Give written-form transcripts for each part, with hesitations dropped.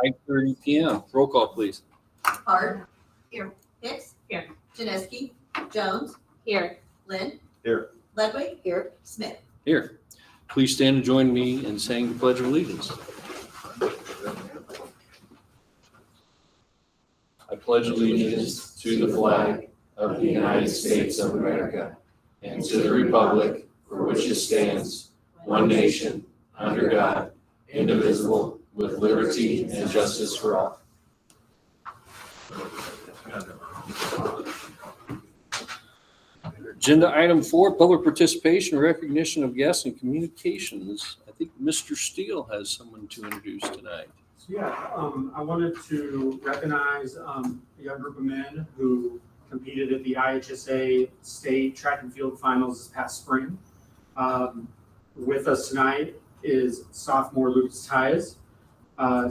5:30 p.m. Roll call, please. Hart. Here. Hicks. Here. Janeski. Jones. Here. Lynn. Here. Ludwig. Here. Smith. Here. Please stand and join me in saying the Pledge of Allegiance. I pledge allegiance to the flag of the United States of America and to the republic for which it stands, one nation, under God, indivisible, with liberty and justice for all. Agenda item 4, public participation, recognition of guests and communications. I think Mr. Steele has someone to introduce tonight. Yeah, I wanted to recognize a young group of men who competed at the IHSA State Track and Field Finals this past spring. With us tonight is sophomore Lucas Tyus,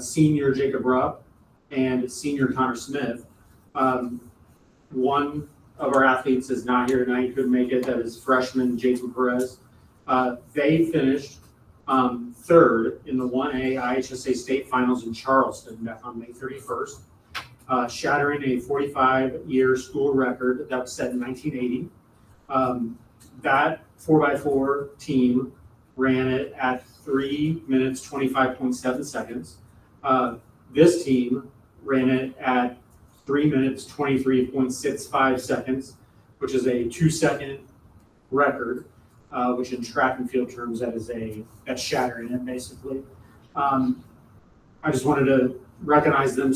senior Jacob Rupp, and senior Connor Smith. One of our athletes is not here tonight, couldn't make it. That is freshman Jason Perez. They finished third in the 1A IHSA State Finals in Charleston back on May 31st, shattering a 45-year school record that was set in 1980. That 4x4 team ran it at 3 minutes, 25.7 seconds. This team ran it at 3 minutes, 23.65 seconds, which is a 2-second record. Which in track and field terms, that's shattering it basically. I just wanted to recognize them,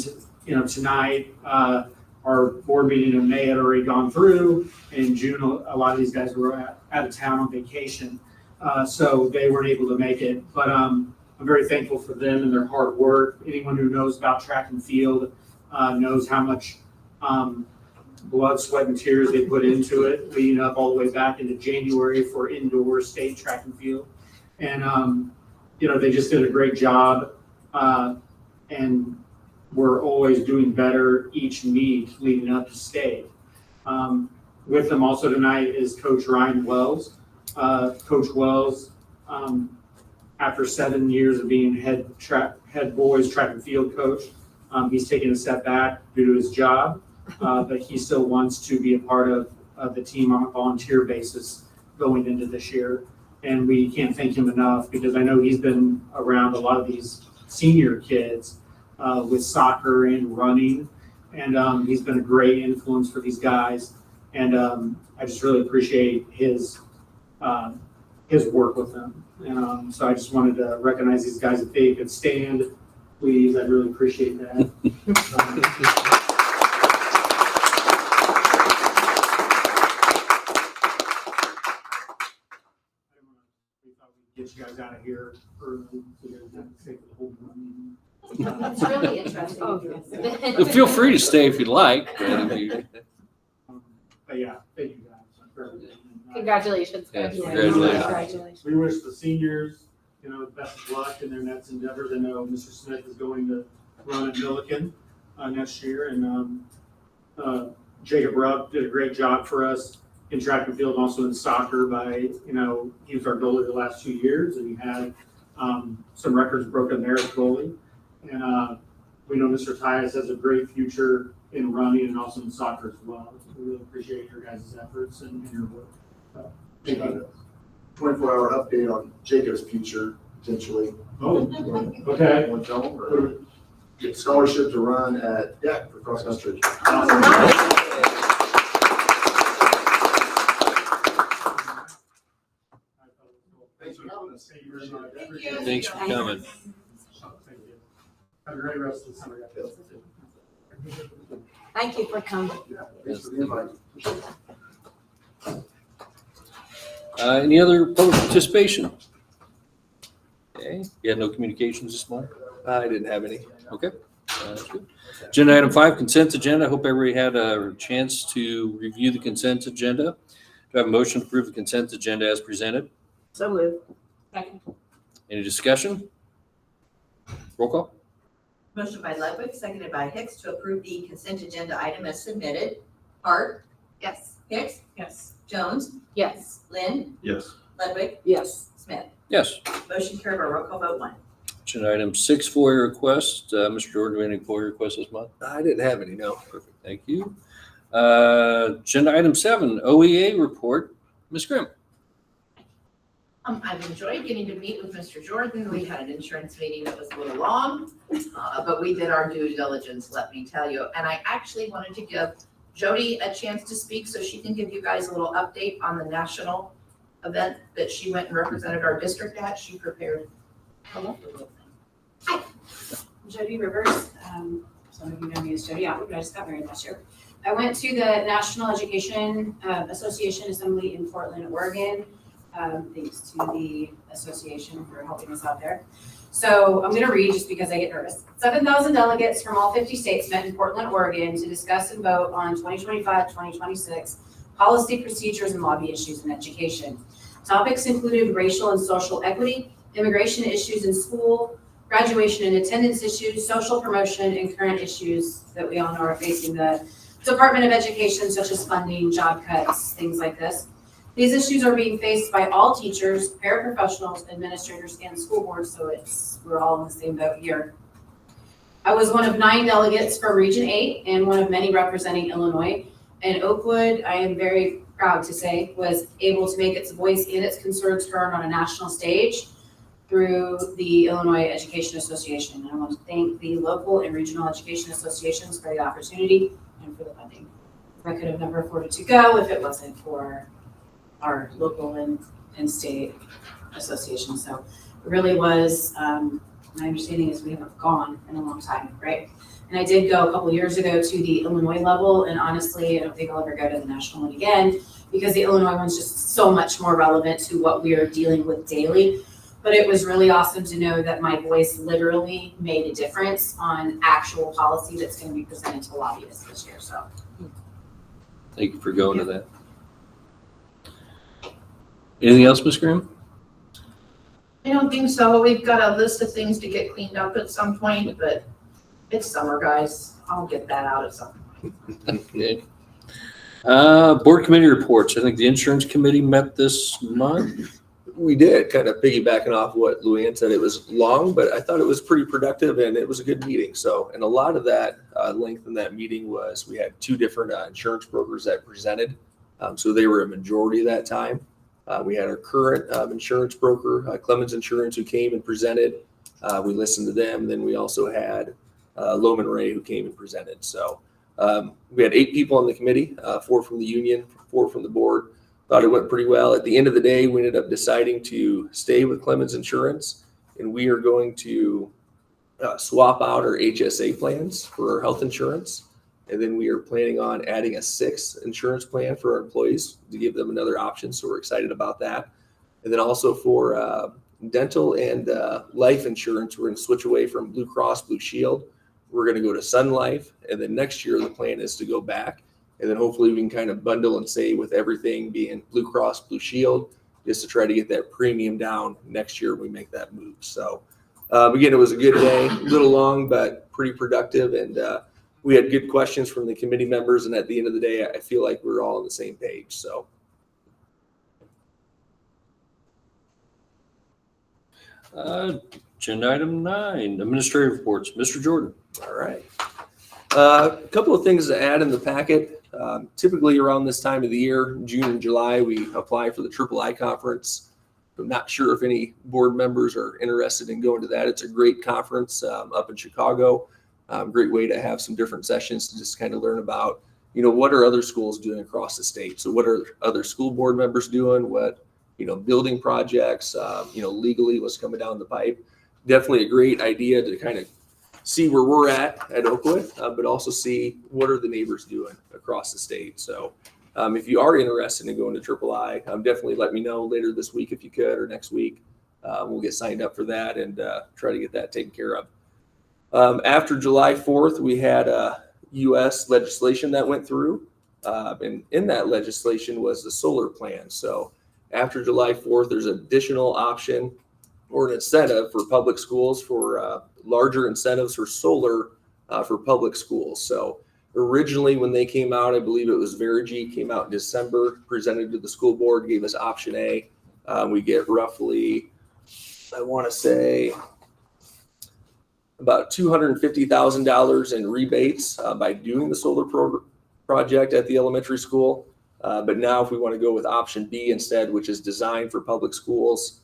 tonight. Our board meeting in May had already gone through. In June, a lot of these guys were out of town on vacation, so they weren't able to make it. But I'm very thankful for them and their hard work. Anyone who knows about track and field knows how much blood, sweat, and tears they put into it, leading up all the way back into January for indoor state track and field. And, they just did a great job, and we're always doing better each meet leading up to state. With them also tonight is Coach Ryan Wells. Coach Wells, after 7 years of being head boys track and field coach, he's taken a step back due to his job. But he still wants to be a part of the team on a volunteer basis going into this year. And we can't thank him enough because I know he's been around a lot of these senior kids with soccer and running. And he's been a great influence for these guys. And I just really appreciate his work with them. And so I just wanted to recognize these guys. If they could stand, please, I'd really appreciate that. Get you guys out of here early so you don't have to stay for the whole morning. That's really interesting. Well, feel free to stay if you'd like. But Yeah, thank you guys for everything. Congratulations. Yes, Congratulations. We wish the seniors, the best of luck in their next endeavors. I know Mr. Smith is going to run at Milliken next year, and Jacob Rupp did a great job for us in track and field, and also in soccer by, he was our goalie the last 2 years, and he had some records broken there as goalie. And we know Mr. Tyus has a great future in running and also in soccer as well. We really appreciate your guys' efforts and your work. Thank you. 24-hour update on Jacob's future, potentially. Oh, okay. Want to tell them, or get scholarship to run at DEC for cross country. Thanks for having us. Thank you very much. Thank you. thanks for coming. Thank you. Have a great rest of the summer. Thank you for coming. Yeah, thanks for the invite. Any other public participation? Okay, you had no communications this morning? I didn't have any. Okay, that's good. Agenda item 5, consent agenda. I hope everybody had a chance to review the consent agenda. Do I have a motion to approve the consent agenda as presented? So moved. Second. Any discussion? Roll call? Motion by Ludwig, seconded by Hicks to approve the consent agenda item as submitted. Hart. Yes. Hicks. Yes. Jones. Yes. Lynn. Yes. Ludwig. Yes. Smith. Yes. Motion carried by roll call vote 1. Agenda item 6, FOIA request. Mr. Jordan, do we have any FOIA requests this month? I didn't have any, no. Perfect, thank you. Agenda item 7, OEA report. Ms. Grimm. I've enjoyed getting to meet with Mr. Jordan. We had an insurance meeting that was a little long, but we did our due diligence, let me tell you. And I actually wanted to give Jody a chance to speak so she can give you guys a little update on the national event that she went and represented our district at. She prepared a lovely little thing. Jody Rivers, some of you know me as Jody Oakwood, but I just got married last year. I went to the National Education Association Assembly in Portland, Oregon. Thanks to the association for helping us out there. So I'm going to read just because I get nervous. 7,000 delegates from all 50 states met in Portland, Oregon to discuss and vote on 2025-2026 policy, procedures, and lobby issues in education. Topics included racial and social equity, immigration issues in school, graduation and attendance issues, social promotion, and current issues that we all know are facing the Department of Education, such as funding, job cuts, things like this. These issues are being faced by all teachers, paraprofessionals, administrators, and school boards, so we're all in the same boat here. I was one of 9 delegates from Region 8 and one of many representing Illinois. And Oakwood, I am very proud to say, was able to make its voice and its concerns heard on a national stage through the Illinois Education Association. And I want to thank the local and regional education associations for the opportunity and for the funding. I could have never afforded to go if it wasn't for our local and state association. So it really was, my understanding is we haven't gone in a long time, right? And I did go a couple years ago to the Illinois level, and honestly, I don't think I'll ever go to the national one again because the Illinois one's just so much more relevant to what we are dealing with daily. But it was really awesome to know that my voice literally made a difference on actual policy that's going to be presented to lobbyists this year. So Thank you for going to that. Anything else, Ms. Grimm? I don't think so. We've got a list of things to get cleaned up at some point, but it's summer, guys. I'll get that out at some point. Okay. Board committee reports. I think the insurance committee met this month. We did, kind of piggybacking off what Luann said. It was long, but I thought it was pretty productive and it was a good meeting. So, and a lot of that length in that meeting was we had 2 different insurance brokers that presented. So they were a majority of that time. We had our current insurance broker, Clemens Insurance, who came and presented. We listened to them. Then we also had Loman Ray, who came and presented. So we had 8 people on the committee, 4 from the union, 4 from the board. Thought it went pretty well. At the end of the day, we ended up deciding to stay with Clemens Insurance, and we are going to swap out our HSA plans for our health insurance. And then we are planning on adding a 6th insurance plan for our employees to give them another option. So we're excited about that. And then also for dental and life insurance, we're going to switch away from Blue Cross Blue Shield. We're going to go to Sun Life. And then next year, the plan is to go back. And then hopefully we can kind of bundle and save with everything being Blue Cross Blue Shield, just to try to get that premium down next year when we make that move. So again, it was a good day, a little long, but pretty productive. And we had good questions from the committee members. And at the end of the day, I feel like we're all on the same page. So. Agenda item 9, administrative reports. Mr. Jordan. All right. A couple of things to add in the packet. Typically around this time of the year, June and July, we apply for the III conference. I'm not sure if any board members are interested in going to that. It's a great conference up in Chicago. Great way to have some different sessions to just kind of learn about, what are other schools doing across the state? So what are other school board members doing? What, building projects, legally what's coming down the pipe. Definitely a great idea to kind of see where we're at Oakwood, but also see what are the neighbors doing across the state. So if you are interested in going to III, definitely let me know later this week if you could, or next week. We'll get signed up for that and try to get that taken care of. After July 4th, we had U.S. legislation that went through, and in that legislation was the solar plan. So after July 4th, there's an additional option or an incentive for public schools for larger incentives for solar for public schools. So originally when they came out, I believe it was Verigy, came out in December, presented to the school board, gave us option A. We get roughly, I want to say about $250,000 in rebates by doing the solar project at the elementary school. But now if we want to go with option B instead, which is designed for public schools,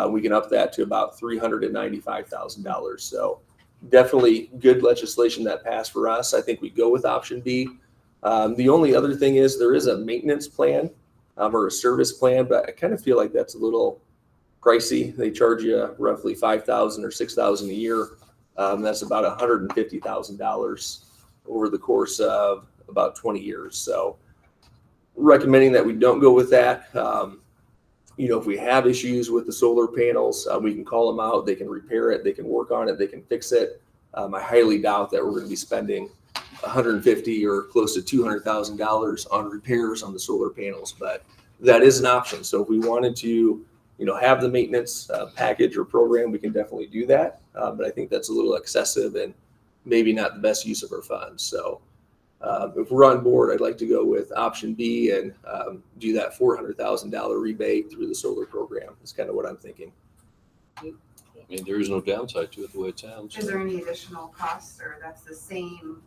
we can up that to about $395,000. So definitely good legislation that passed for us. I think we go with option B. The only other thing is there is a maintenance plan or a service plan, but I kind of feel like that's a little pricey. They charge you roughly $5,000 or $6,000 a year. That's about $150,000 over the course of about 20 years. So recommending that we don't go with that. If we have issues with the solar panels, we can call them out. They can repair it. They can work on it. They can fix it. I highly doubt that we're going to be spending $150,000 or close to $200,000 on repairs on the solar panels, but that is an option. So if we wanted to, have the maintenance package or program, we can definitely do that. But I think that's a little excessive and maybe not the best use of our funds. So if we're on board, I'd like to go with option B and do that $400,000 rebate through the solar program. That's kind of what I'm thinking. I mean, there is no downside to it the way it sounds. Is there any additional costs, or that's the same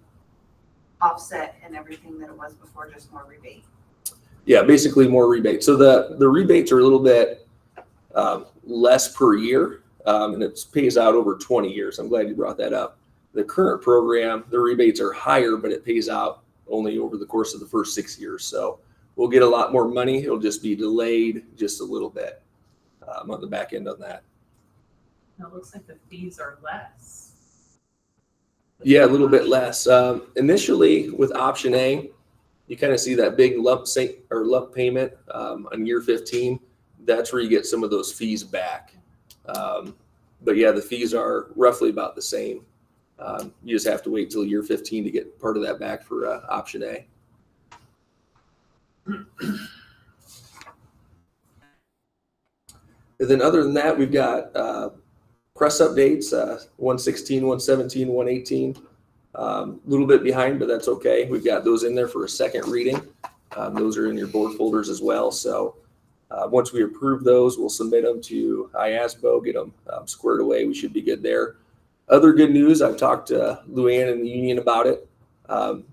offset and everything that it was before, just more rebate? Yeah, basically more rebates. So the rebates are a little bit less per year, and it pays out over 20 years. I'm glad you brought that up. The current program, the rebates are higher, but it pays out only over the course of the first 6 years. So we'll get a lot more money. It'll just be delayed just a little bit on the back end on that. It looks like the fees are less. Yeah, a little bit less. Initially with option A, you kind of see that big lump payment on year 15. That's where you get some of those fees back. But yeah, the fees are roughly about the same. You just have to wait till year 15 to get part of that back for option A. And then other than that, we've got press updates, 116, 117, 118. A little bit behind, but that's okay. We've got those in there for a second reading. Those are in your board folders as well. So once we approve those, we'll submit them to IASBO, get them squared away. We should be good there. Other good news, I've talked to Luann and the union about it.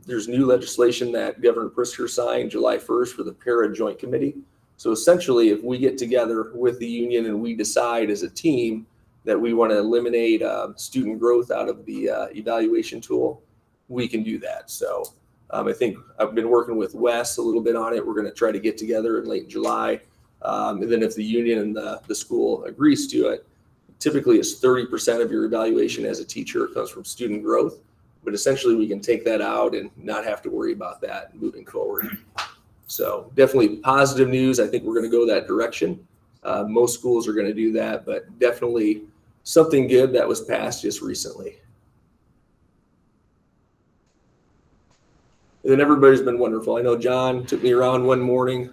There's new legislation that Governor Pritzker signed July 1st for the Para Joint Committee. So essentially, if we get together with the union and we decide as a team that we want to eliminate student growth out of the evaluation tool, we can do that. So I think I've been working with Wes a little bit on it. We're going to try to get together in late July. And then if the union and the school agrees to it, typically it's 30% of your evaluation as a teacher comes from student growth. But essentially we can take that out and not have to worry about that moving forward. So definitely positive news. I think we're going to go that direction. Most schools are going to do that, but definitely something good that was passed just recently. And then everybody's been wonderful. I know John took me around one morning,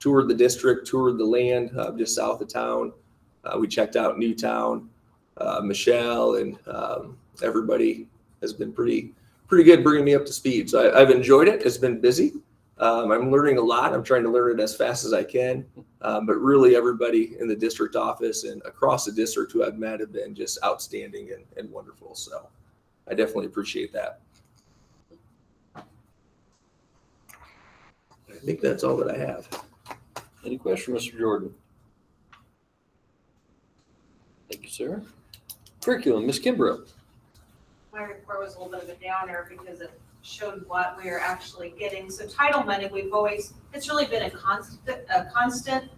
toured the district, toured the land just south of town. We checked out Newtown. Michelle and everybody has been pretty good bringing me up to speed. So I've enjoyed it. It's been busy. I'm learning a lot. I'm trying to learn it as fast as I can. But really everybody in the district office and across the district who I've met have been just outstanding and wonderful. So I definitely appreciate that. I think that's all that I have. Any questions, Mr. Jordan? Thank you, sir. Curriculum, Ms. Kimbrough. My report was a little bit of a downer because it showed what we are actually getting. So title money, it's really been a constant.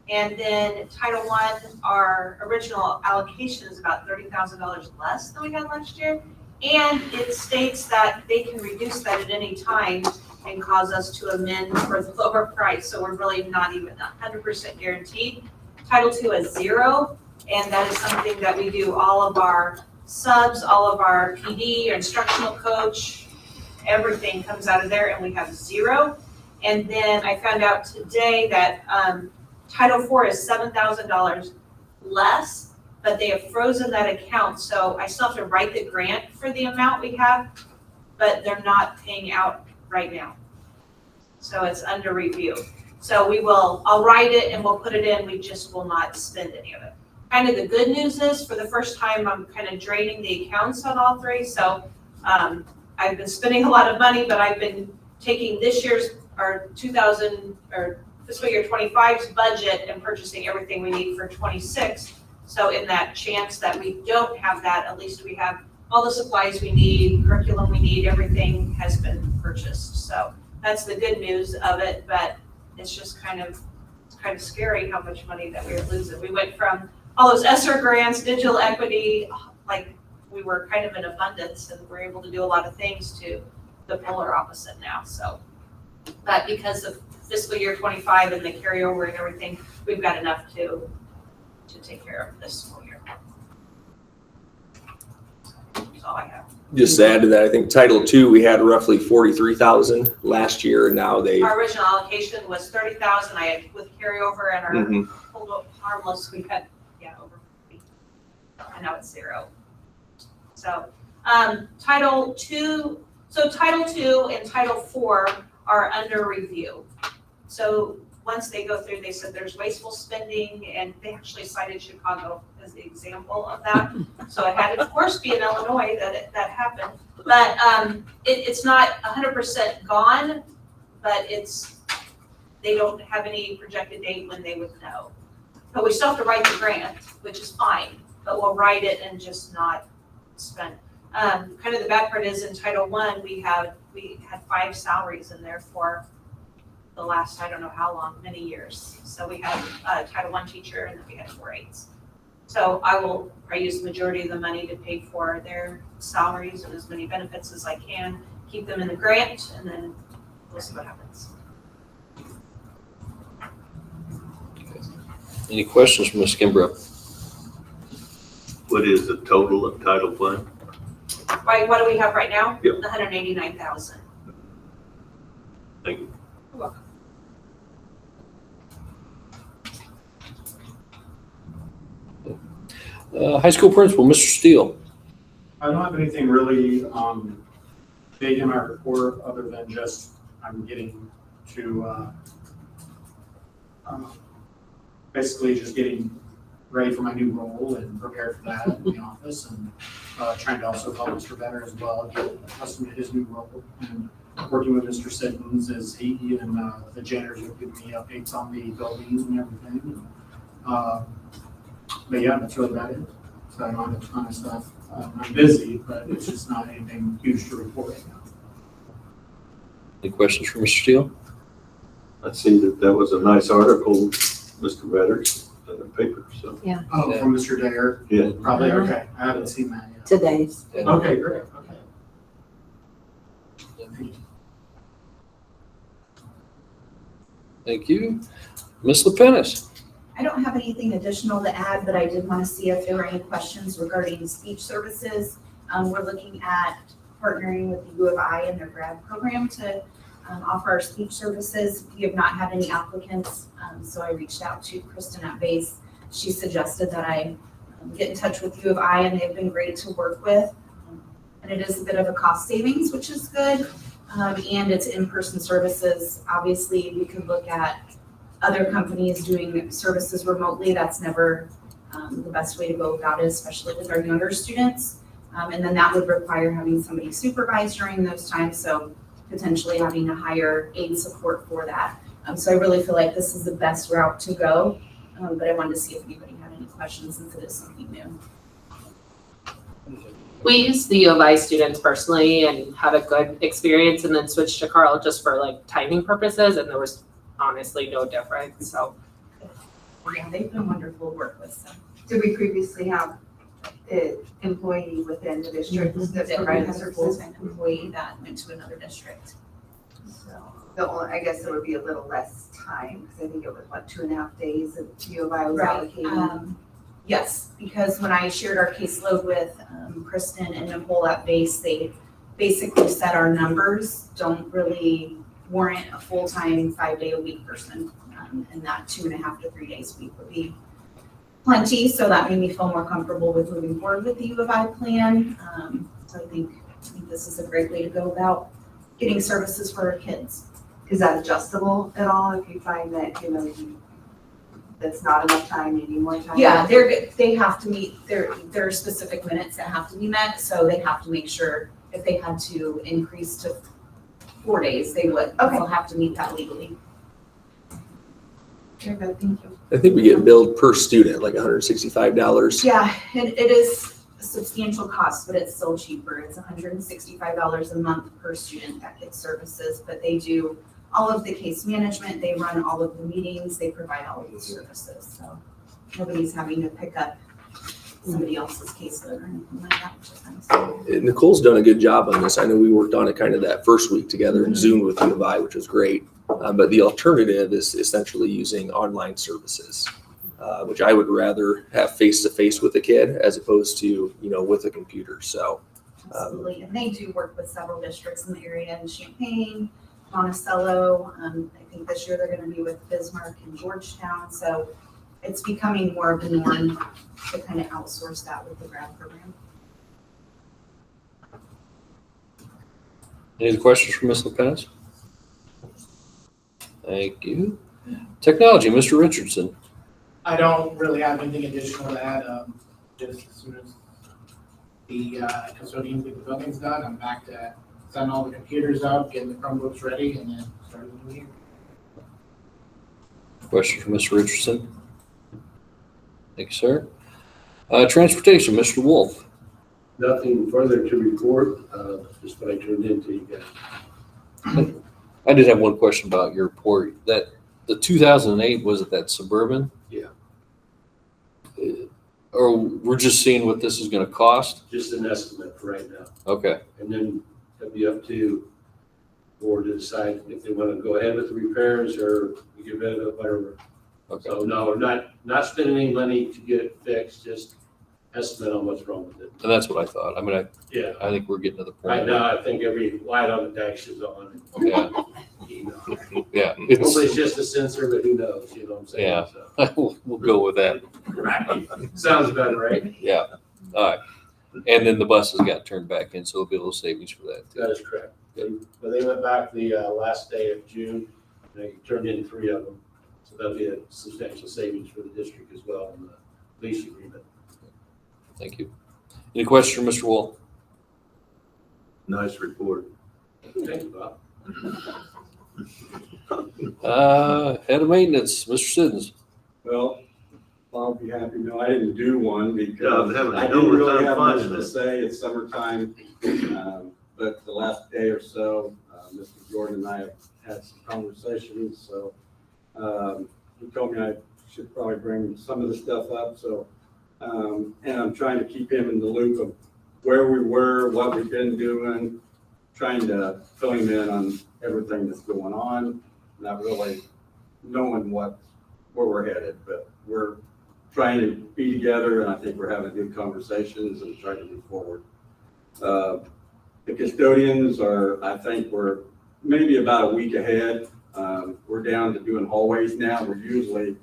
And then Title I, our original allocation is about $30,000 less than we had last year. And it states that they can reduce that at any time and cause us to amend for the lower price. So we're really not even 100% guaranteed. Title II is 0. And that is something that we do all of our subs, all of our PD, our instructional coach, everything comes out of there, and we have 0. And then I found out today that Title IV is $7,000 less, but they have frozen that account. So I still have to write the grant for the amount we have, but they're not paying out right now. So it's under review. So I'll write it and we'll put it in. We just will not spend any of it. kind of the good news is, for the first time, I'm kind of draining the accounts on all three, so, I've been spending a lot of money, but I've been taking this year's, or fiscal year 25's budget and purchasing everything we need for 26. So in that chance that we don't have that, at least we have all the supplies we need, curriculum we need, everything has been purchased. So that's the good news of it, but it's just kind of scary how much money that we're losing. We went from all those ESSER grants, digital equity, like we were kind of in abundance and we're able to do a lot of things, to the polar opposite now, so. But because of fiscal year 25 and the carryover and everything, we've got enough to take care of this school year. That's all I have. Just to add to that, I think Title II, we had roughly 43,000 last year, and now they. Our original allocation was 30,000. I had, with carryover and our Mhm. hold up harmless, we had, over 50. And now it's 0. So, Title II and Title IV are under review. So once they go through, they said there's wasteful spending, and they actually cited Chicago as the example of that. So it had to, of course, be in Illinois that happened. But it's not 100% gone, but they don't have any projected date when they would know. But we still have to write the grant, which is fine, but we'll write it and just not spend. Kind of the bad part is in Title I, we had 5 salaries in there for the last, I don't know how long, many years. So we had a Title I teacher, and then we had 4 aides. So I use the majority of the money to pay for their salaries and as many benefits as I can, keep them in the grant, and then we'll see what happens. Any questions from Ms. Kimbrough? What is the total of Title I? Right, what do we have right now? Yep. 189,000. Thank you. You're welcome. High school principal, Mr. Steele. I don't have anything really big in my report, other than just I'm getting to basically just getting ready for my new role and prepared for that in the office, and trying to also help Mr. Benner as well get accustomed to his new role, and working with Mr. Siddons as he and the janitors have given me updates on the buildings and everything. But yeah, that's really about it. So I don't have a ton of stuff. I'm busy, but it's just not anything huge to report right now. Any questions for Mr. Steele? I see that was a nice article, Mr. Vetters, in the paper, so. Oh, from Mr. Dare? Yeah. Probably, okay. I haven't seen that yet. Today's. Okay, great, okay. Thank you. Ms. Lepenis? I don't have anything additional to add, but I did want to see if there were any questions regarding speech services. We're looking at partnering with the U of I and their grad program to offer our speech services. We have not had any applicants, so I reached out to Kristen at Base. She suggested that I get in touch with U of I, and they've been great to work with. And it is a bit of a cost savings, which is good, and it's in-person services. Obviously, we could look at other companies doing services remotely. That's never the best way to go about it, especially with our younger students. And then that would require having somebody supervise during those times, so potentially having to hire aid support for that. So I really feel like this is the best route to go, but I wanted to see if anybody had any questions, since it is something new. We use the U of I students personally and had a good experience, and then switched to Carl just for like timing purposes, and there was honestly no difference, so. Yeah, they've been wonderful to work with, so. Did we previously have an employee within the district that Right, provided as a services? full-time employee that went to another district. So I guess there would be a little less time, because I think it was, 2.5 days that U of I was Right, allocating? yes, because when I shared our caseload with Kristen and Nicole at Base, they basically said our numbers don't really warrant a full-time 5-day-a-week person, and that 2.5 to 3 days a week would be plenty. So that made me feel more comfortable with moving forward with the U of I plan. So I think this is a great way to go about getting services for our kids. Is that adjustable at all if you find that, that's not enough time, you need more time? Yeah, they have to meet, there are specific minutes that have to be met, so they have to make sure if they had to increase to 4 days, they would. Okay. They'll have to meet that legally. Very good, thank you. I think we get billed per student, like $165. Yeah, and it is a substantial cost, but it's still cheaper. It's $165 a month per student that gets services, but they do all of the case management, they run all of the meetings, they provide all of the services, so nobody's having to pick up somebody else's caseload or anything like that, which is nice. Nicole's done a good job on this. I know we worked on it kind of that first week together and Zoomed with U of I, which was great. But the alternative is essentially using online services, which I would rather have face-to-face with a kid as opposed to, with a computer. So, Absolutely, and they do work with several districts in the area in Champaign, Monticello. I think this year they're gonna be with Bismarck and Georgetown, so it's becoming more of the norm to kind of outsource that with the grad program. Any other questions for Ms. LePaz? Thank you. Technology, Mr. Richardson. I don't really have anything additional to add. Just as soon as the custodians get the buildings done, I'm back to setting all the computers up, getting the Chromebooks ready, and then starting the new year. Question for Mr. Richardson. Thank you, sir. Transportation, Mr. Wolf. Nothing further to report, just what I turned into you guys. I did have one question about your report. That the 2008, was it that Suburban? Yeah. Or we're just seeing what this is going to cost? Just an estimate for right now. Okay. And then it'll be up to board to decide if they want to go ahead with the repairs or we get rid of it, whatever. Okay. So no, we're not spending any money to get it fixed, just estimate on what's wrong with it. And that's what I thought. I mean, Yeah. I think we're getting to the point. Right now, I think every light on the dash is on. Yeah. Yeah. Hopefully it's just a sensor, but who knows, you know what I'm saying? Yeah. So, We'll go with that. right. Sounds better, right? Yeah. All right. And then the buses got turned back in, so there'll be a little savings for that. That is correct. But they went back the last day of June, and they turned in 3 of them. So that'll be a substantial savings for the district as well in the lease agreement. Thank you. Any questions for Mr. Wolf? Nice report. Thank you, Bob. Head of maintenance, Mr. Siddons. Well, I'll be happy to know I didn't do one Yeah, because I'm having a I hell didn't of a really time have finding much to it. say. It's summertime. But the last day or so, Mr. Jordan and I have had some conversations, so he told me I should probably bring some of the stuff up, so and I'm trying to keep him in the loop of where we were, what we've been doing, trying to fill him in on everything that's going on, not really knowing where we're headed, but we're trying to be together, and I think we're having good conversations and trying to move forward. The custodians I think we're maybe about a week ahead. We're down to doing hallways now. We're usually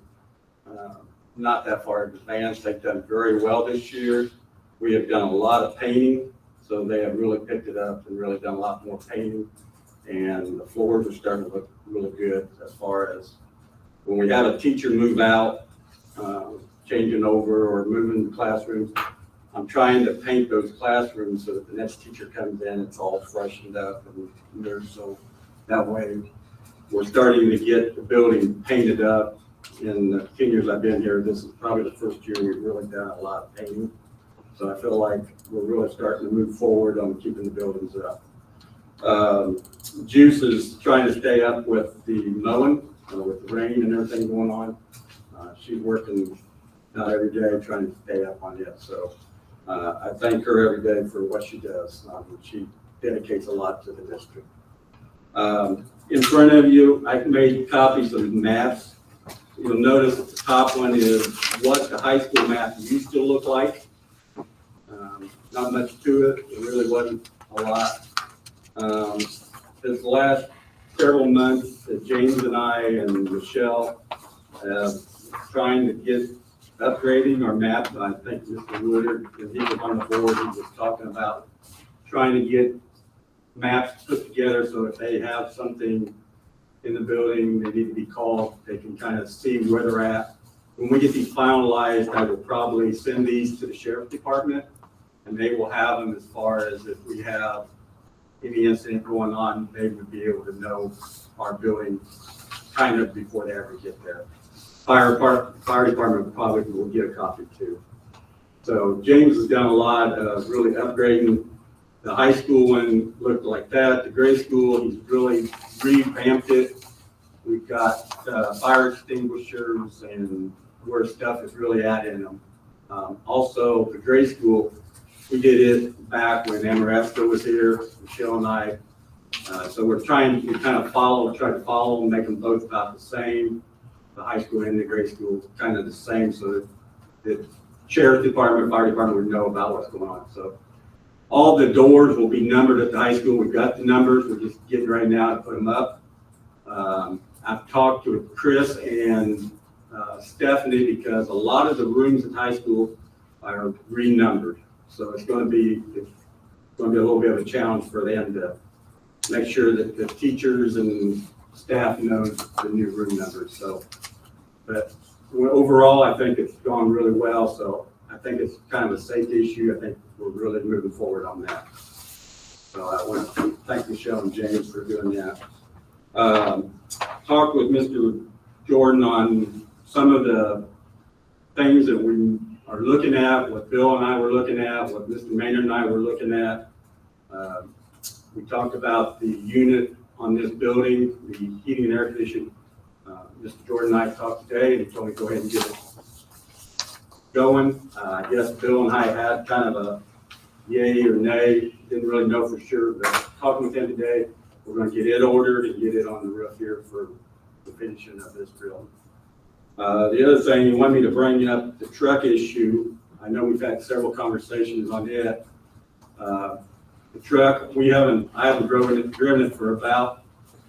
not that far in advance. They've done very well this year. We have done a lot of painting, so they have really picked it up and really done a lot more painting. And the floors are starting to look really good as far as when we have a teacher move out, changing over or moving classrooms. I'm trying to paint those classrooms so that the next teacher comes in, it's all freshened up and there. So that way we're starting to get the building painted up. In the 10 years I've been here, this is probably the first year we've really done a lot of painting. So I feel like we're really starting to move forward on keeping the buildings up. Juice is trying to stay up with the mowing, with the rain and everything going on. She's working not every day trying to stay up on it. So I thank her every day for what she does. She dedicates a lot to the district. In front of you, I've made copies of maps. You'll notice that the top one is what the high school map used to look like. Not much to it. It really wasn't a lot. This last several months, James and I and Michelle trying to get upgrading our maps. I think Mr. Woodard, when he was on the board, he was talking about trying to get maps put together so if they have something in the building, they need to be called, they can kind of see where they're at when we get these finalized, I will probably send these to the sheriff's department, and they will have them as far as if we have any incident going on, they would be able to know our building kind of before they ever get there. Fire department probably will get a copy too. So James has done a lot of really upgrading. The high school one looked like that. The grade school, he's really revamped it. We've got fire extinguishers and where stuff is really at in them. Also, the grade school, we did it back when Amoresco was here, Michelle and I. So we're trying to kind of try to follow and make them both about the same. The high school and the grade school kind of the same, so that the sheriff department, fire department would know about what's going on. So all the doors will be numbered at the high school. We've got the numbers. We're just getting ready now to put them up. I've talked to Chris and Stephanie because a lot of the rooms at high school are renumbered. So it's going to be a little bit of a challenge for them to make sure that the teachers and staff knows the new room numbers. So, but overall, I think it's gone really well. So I think it's kind of a safety issue. I think we're really moving forward on that. So I want to thank Michelle and James for doing that. Talked with Mr. Jordan on some of the things that we are looking at, what Bill and I were looking at, what Mr. Maynard and I were looking at. We talked about the unit on this building, the heating and air conditioning. Mr. Jordan and I talked today, and he told me to go ahead and get it going. I guess Bill and I had kind of a yay or nay, didn't really know for sure, but talking with him today, we're going to get it ordered and get it on the roof here for the finishing of this building. The other thing, you want me to bring up the truck issue. I know we've had several conversations on it. The truck, I haven't driven it for about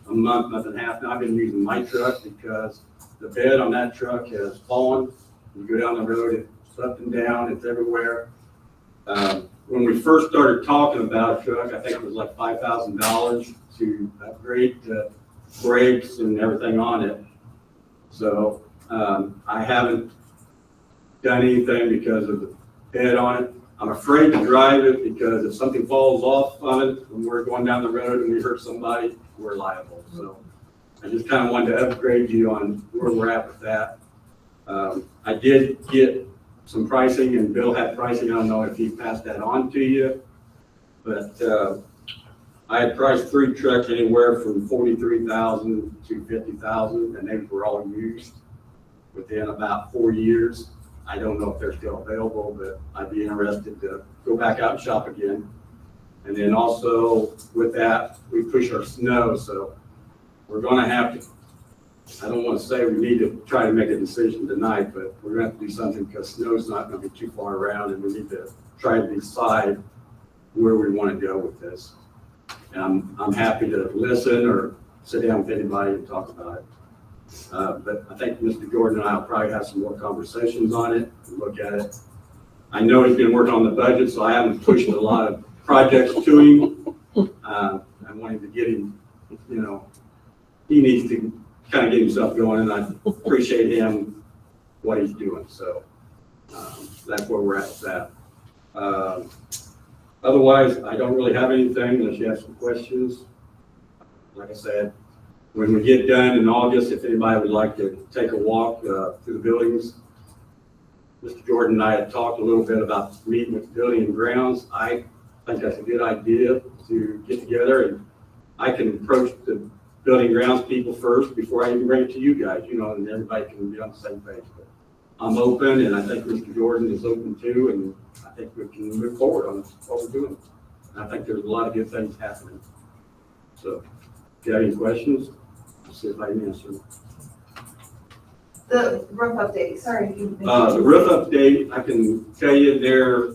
a month and a half now. I've been using my truck because the bed on that truck has fallen. You go down the road, it's up and down, it's everywhere. When we first started talking about a truck, I think it was like $5,000 to upgrade the brakes and everything on it. So I haven't done anything because of the bed on it. I'm afraid to drive it because if something falls off on it when we're going down the road and we hurt somebody, we're liable. So I just kind of wanted to upgrade you on where we're at with that. I did get some pricing, and Bill had pricing. I don't know if he passed that on to you, but I had priced 3 trucks anywhere from $43,000 to $50,000, and they were all used within about 4 years. I don't know if they're still available, but I'd be interested to go back out and shop again. And then also with that, we push our snow, so we're going to have to, I don't want to say we need to try to make a decision tonight, but we're going to have to do something because snow's not going to be too far around, and we need to try to decide where we want to go with this. And I'm happy to listen or sit down with anybody and talk about it. But I think Mr. Jordan and I will probably have some more conversations on it and look at it. I know he's been working on the budget, so I haven't pushed a lot of projects to him. I wanted to get him, he needs to kind of get himself going, and I appreciate him, what he's doing. So that's where we're at with that. Otherwise, I don't really have anything unless you have some questions. Like I said, when we get done in August, if anybody would like to take a walk through the buildings, Mr. Jordan and I had talked a little bit about meeting with the building and grounds. I think that's a good idea to get together, and I can approach the building grounds people first before I even bring it to you guys, and everybody can be on the same page. But I'm open, and I think Mr. Jordan is open too, and I think we can move forward on what we're doing. And I think there's a lot of good things happening. So if you have any questions, I'll see if I can answer them. The roof update, sorry. The roof update, I can tell you they're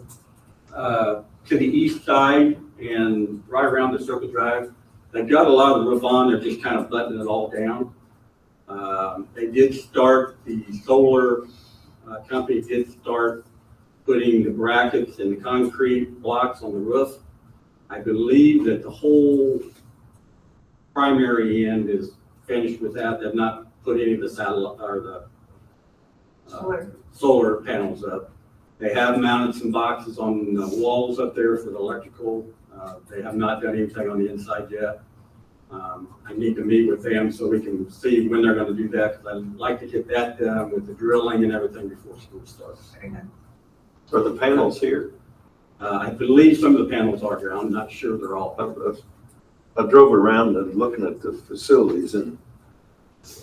to the east side and right around the Circle Drive. They've got a lot of the roof on, they're just kind of buttoning it all down. They did start, the solar company did start putting the brackets and the concrete blocks on the roof. I believe that the whole primary end is finished with that. They've not put any of the satellite or solar panels up. They have mounted some boxes on the walls up there for the electrical. They have not done anything on the inside yet. I need to meet with them so we can see when they're gonna do that, because I'd like to get that done with the drilling and everything before school starts. Are the panels here? I believe some of the panels are here. I'm not sure they're all. I drove around and looking at the facilities and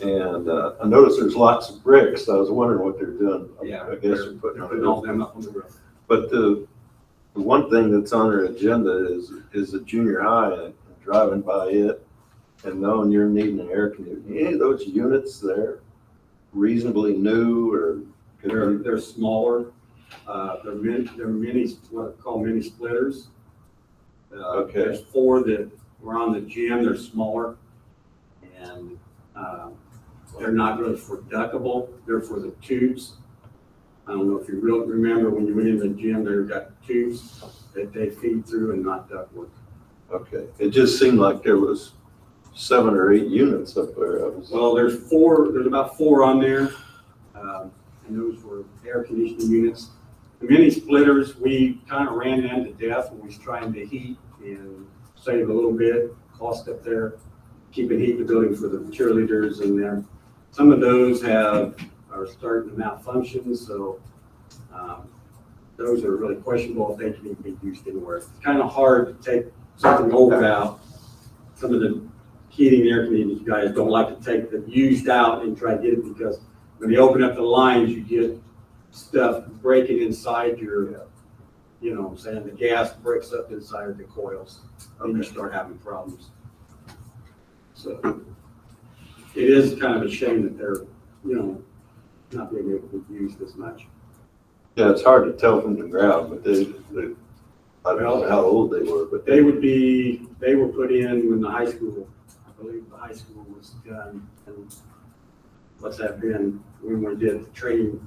I noticed there's lots of bricks. I was wondering what they're doing. Yeah, I guess they're putting all them up on the roof. But the one thing that's on their agenda is the junior high and driving by it and knowing you're needing an air conditioner. Any of those units there reasonably new or? They're smaller. They're mini, what I call mini splitters. Okay. There's 4 that were on the gym. They're smaller. And they're not really for ductable. They're for the tubes. I don't know if you really remember when you went in the gym, they've got tubes that they feed through and not ductwork. Okay. It just seemed like there was 7 or 8 units up there. Well, there's about 4 on there. And those were air conditioning units. The mini splitters, we kind of ran them to death when we was trying to heat and save a little bit cost up there, keeping heat in the building for the cheerleaders and them. Some of those are starting to malfunction, so those are really questionable if they can even be used anywhere. It's kind of hard to take something old out. Some of the heating and air conditioning guys don't like to take the used out and try to get it, because when you open up the lines, you get stuff breaking inside your, you know what I'm saying, the gas breaks up inside of the coils, and you start having problems. So it is kind of a shame that they're, you know, not being able to be used as much. Yeah, it's hard to tell from the ground, but I don't know how old they were, but they were put in when the high school, I believe the high school was done. And what's that been, when we did the training?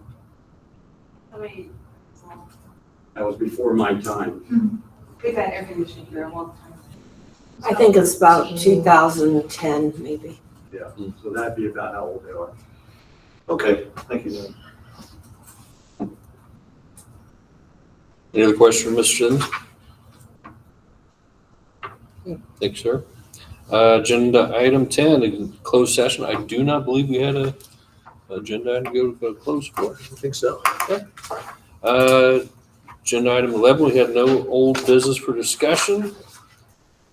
That was before my time. We've had air conditioning for a long time. I think it's about 2010, maybe. Yeah, so that'd be about how old they are. okay, thank you. Any other questions for Mr. Siddons? Thanks, sir. Agenda item 10, in closed session. I do not believe we had a agenda item to go to closed for. I think so. Agenda item 11, we had no old business for discussion.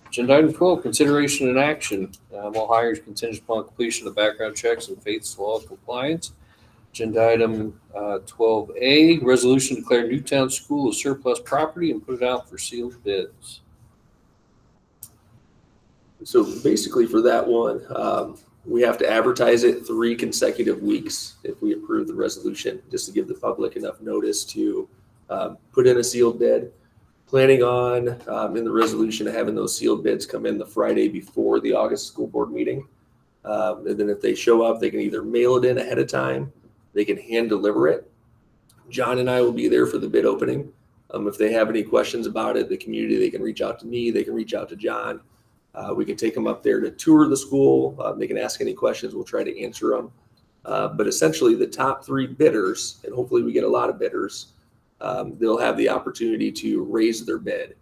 Agenda item 12, consideration and action. All hires contingent upon completion of background checks and faith's law compliance. Agenda item 12A, resolution to declare Newtown School as surplus property and put it out for sealed bids. So basically for that one, we have to advertise it 3 consecutive weeks if we approve the resolution, just to give the public enough notice to put in a sealed bid. Planning on, in the resolution, having those sealed bids come in the Friday before the August school board meeting. And then if they show up, they can either mail it in ahead of time, they can hand deliver it. John and I will be there for the bid opening. If they have any questions about it, the community, they can reach out to me, they can reach out to John. We can take them up there to tour the school. They can ask any questions. We'll try to answer them. But essentially the top 3 bidders, and hopefully we get a lot of bidders, they'll have the opportunity to raise their bid.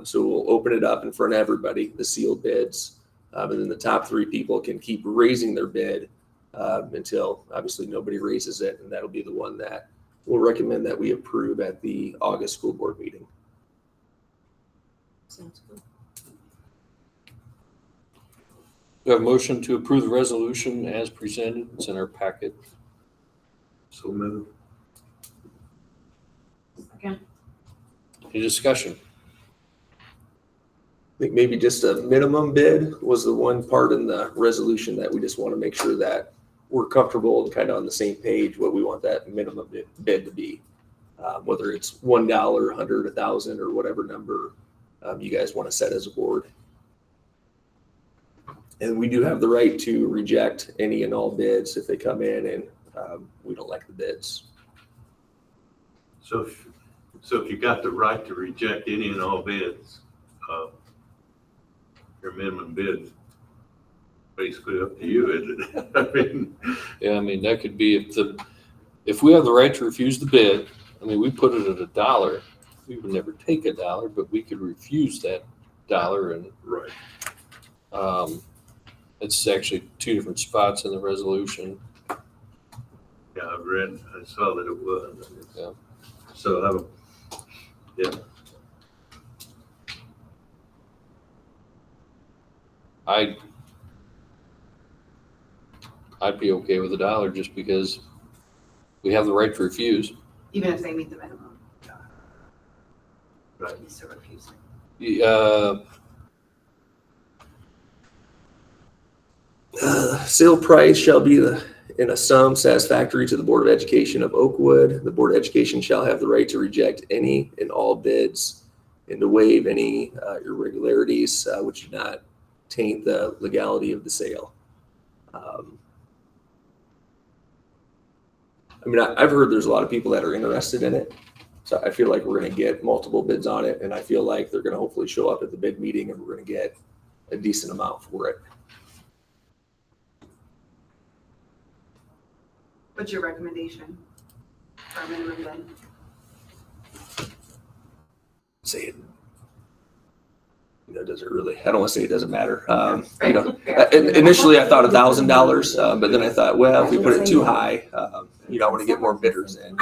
So we'll open it up in front of everybody, the sealed bids. And then the top 3 people can keep raising their bid until obviously nobody raises it. And that'll be the one that we'll recommend that we approve at the August school board meeting. Sounds good. We have a motion to approve the resolution as presented. It's in our packet. So move. Second. Any discussion? I think maybe just a minimum bid was the one part in the resolution that we just want to make sure that we're comfortable and kind of on the same page what we want that minimum bid to be. Whether it's $1, $100, $1,000, or whatever number you guys want to set as a board. And we do have the right to reject any and all bids if they come in and we don't like the bids. So if you got the right to reject any and all bids, your minimum bid basically up to you, isn't it? I mean, Yeah, I mean, that could be if if we have the right to refuse the bid, I mean, we put it at $1. We would never take $1, but we could refuse that $1 and. Right. It's actually two different spots in the resolution. Yeah, I saw that it was. Yeah. So, yeah. I'd be okay with $1 just because we have the right to refuse. Even if they meet the minimum. Right. You still refuse. Sale price shall be in a sum satisfactory to the Board of Education of Oakwood. The Board of Education shall have the right to reject any and all bids and to waive any irregularities which do not taint the legality of the sale. I mean, I've heard there's a lot of people that are interested in it. So I feel like we're going to get multiple bids on it, and I feel like they're going to hopefully show up at the bid meeting and we're going to get a decent amount for it. What's your recommendation for a minimum bid? Say it. Does it really? I don't want to say it doesn't matter. Fair. Initially I thought $1,000, but then I thought, well, if we put it too high, I want to get more bidders in.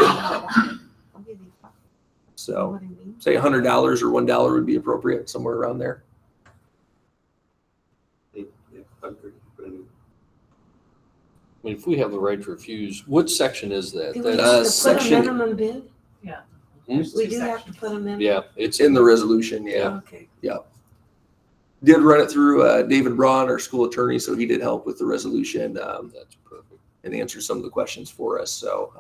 So say $100 or $1 would be appropriate, somewhere around there. Yeah, I agree. I mean, if we have the right to refuse, what section is that? Do we That's, have to put a section- minimum bid? Yeah. We do have to put a minimum? yeah, it's In the resolution, yeah. Okay. Did run it through David Braun, our school attorney, so he did help with the resolution that's perfect. and answer some of the questions for us. So,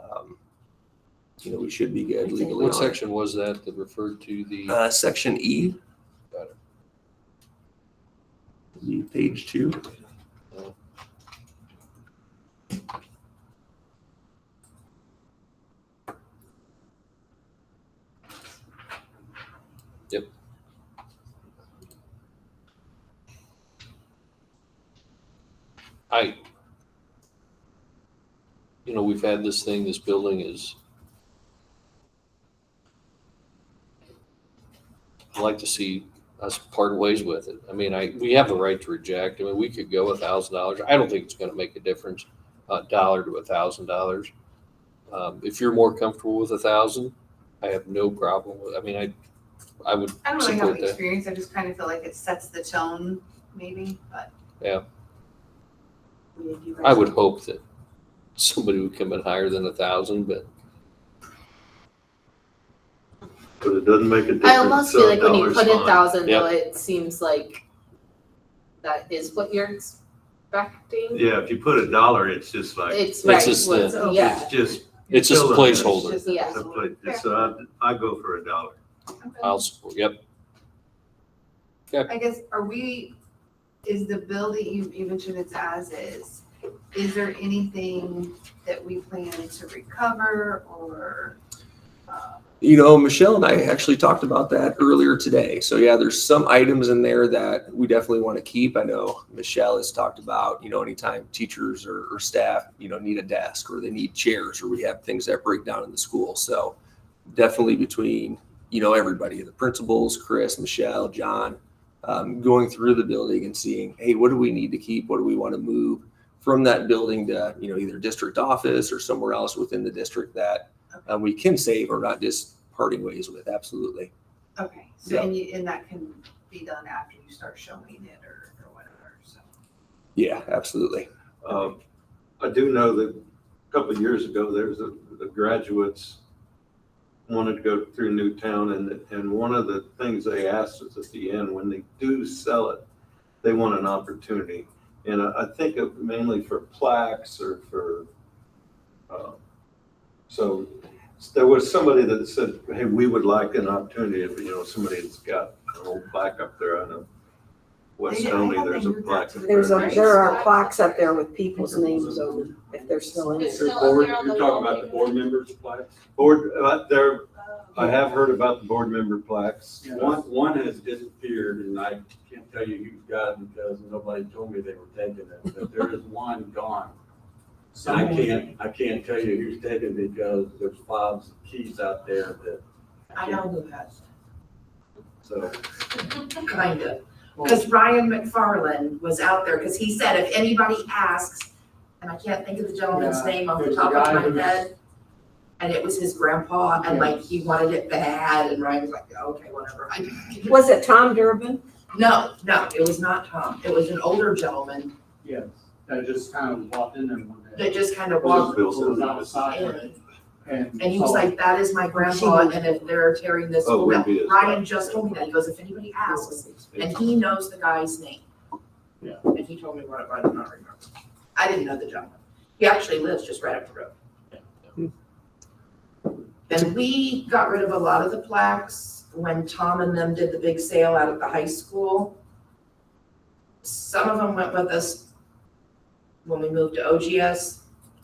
we should be good legally. What on it. section was that referred to the? Section E. Got it. Page 2. Yep. We've had this building is, I'd like to see us part ways with it. I mean, we have the right to reject. I mean, we could go $1,000. I don't think it's going to make a difference, $1 to $1,000. If you're more comfortable with 1,000, I have no problem with. I mean, I would I don't really have support that. experience. I just kind of feel like it sets the tone, maybe, but. Yeah. You guys- I would hope that somebody would come in higher than 1,000, but it doesn't make a difference. I almost feel like when you $1's put fine. 1,000, Yep. though, it seems like that is what you're expecting. Yeah, if you put $1, it's just like, It's It's right. just what's- the- yeah. it's just. it's just a filling it. placeholder. Just Yeah. It's a place. So I go for $1. I'll support. Yep. I guess, is the building, you mentioned it's as is there anything that we plan to recover or? Michelle and I actually talked about that earlier today. So yeah, there's some items in there that we definitely want to keep. I know Michelle has talked about, anytime teachers or staff, need a desk or they need chairs or we have things that break down in the school. So definitely between, everybody, the principals, Chris, Michelle, John, going through the building and seeing, hey, what do we need to keep? What do we want to move from that building to, either district office or somewhere else within the district that we can save or not just parting ways with. Absolutely. Okay, so, and that can be done after you start showing it or whatever, so. Yeah, absolutely. I do know that a couple of years ago, the graduates wanted to go through Newtown, and one of the things they asked us at the end, when they do sell it, they want an opportunity. And I think it mainly for plaques or for, so there was somebody that said, hey, we would like an opportunity if, somebody that's got an old plaque up there. I know West Tony, there's a plaque. There are plaques up there with people's names on them, if they're still in it. You're talking about the board members' plaques? I have heard about the board member plaques. One has disappeared, and I can't tell you who's got it because nobody told me they were taking it, but there is one gone. Someone- I can't tell you who's taken because there's fobs and keys out there that. I know who has, So, kind of. Because Ryan McFarland was out there, because he said if anybody asks, and I can't think of the gentleman's Yeah, name off the there's a top of guy my who's- head. And it was his grandpa, and Yeah. like, he wanted it bad, and Ryan was like, okay, whatever. Was it Tom Durbin? No, it was not Tom. It was an older gentleman Yes, that just kind of walked in there one day. that just kind of Was it walked Bill Was Simmons? outside, in. and. And he was saw- like, that is my grandpa, and if they're tearing this Oh, school wouldn't down. be his Ryan just told me that. He goes, if anybody asks, and he knows the guy's name. Yeah. And he told me what it was, I don't remember. I didn't know the gentleman. He actually lives just right up the road. And we got rid of a lot of the plaques when Tom and them did the big sale out at the high school. Some of them went with us when we moved to OGS.